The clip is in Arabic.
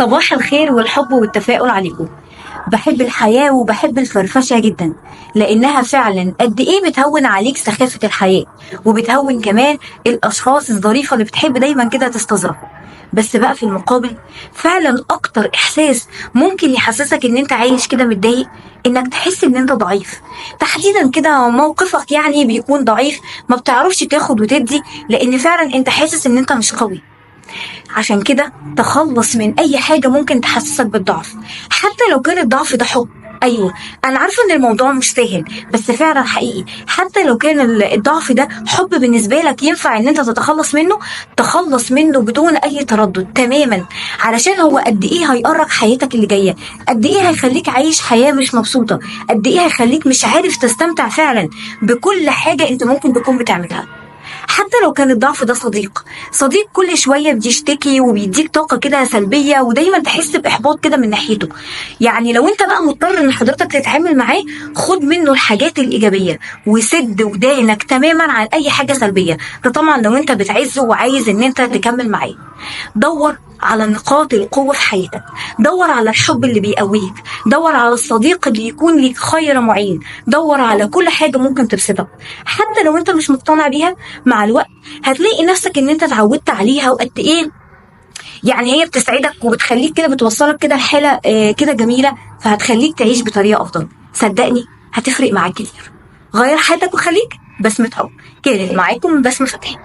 صباح الخير والحب والتفاؤل عليكم. بحب الحياة وبحب الفرفشة جدا، لأنها فعلا قد إيه بتهون عليك سخافة الحياة، وبتهون كمان الأشخاص الظريفة اللي بتحب دايما كده تستظرف. بس بقى في المقابل، فعلا أكتر إحساس ممكن يحسسك إن أنت عايش كده متضايق، إنك تحس إن أنت ضعيف. تحديدا كده موقفك يعني بيكون ضعيف، ما بتعرفش تاخد وتدي، لأن فعلا أنت حاسس إن أنت مش قوي. عشان كده تخلص من اي حاجة ممكن تحسسك بالضعف، حتى لو كان الضعف ده حب. ايوه، انا عارفه ان الموضوع مش سهل، بس فعلا حقيقي. حتى لو كان الضعف ده حب بالنسبه لك ينفع ان انت تتخلص منه، تخلص منه بدون اي تردد تماما. علشان هو قد ايه هيقرب حياتك اللي جايه، قد ايه هيخليك عايش حياه مش مبسوطه، قد ايه هيخليك مش عارف تستمتع فعلا بكل حاجه انت ممكن تكون بتعملها. حتى لو كان الضعف ده صديق كل شوية بيشتكي وبيديك طاقة كده سلبية، ودايما تحس بإحباط كده من ناحيته. يعني لو انت بقى مضطر ان حضرتك تتعامل معاه، خد منه الحاجات الإيجابية، وسد ودانك تماما عن أي حاجة سلبية. ده طبعا لو انت بتعزه وعايز ان انت تكمل معاه. دور على نقاط القوة في حياتك، دور على الحب اللي بيقويك، دور على الصديق اللي يكون ليك خير معين، دور على كل حاجة ممكن تبسطك. حتى لو انت مش مقتنع بيها، مع الوقت هتلاقي نفسك ان انت اتعودت عليها، وقد ايه يعني هي بتسعدك وبتخليك كده، بتوصلك كده لحالة كده جميلة، فهتخليك تعيش بطريقة افضل. صدقني هتفرق معاك كتير. غير حياتك وخليك بسمة حب. كانت معاكم بسمة فتحي.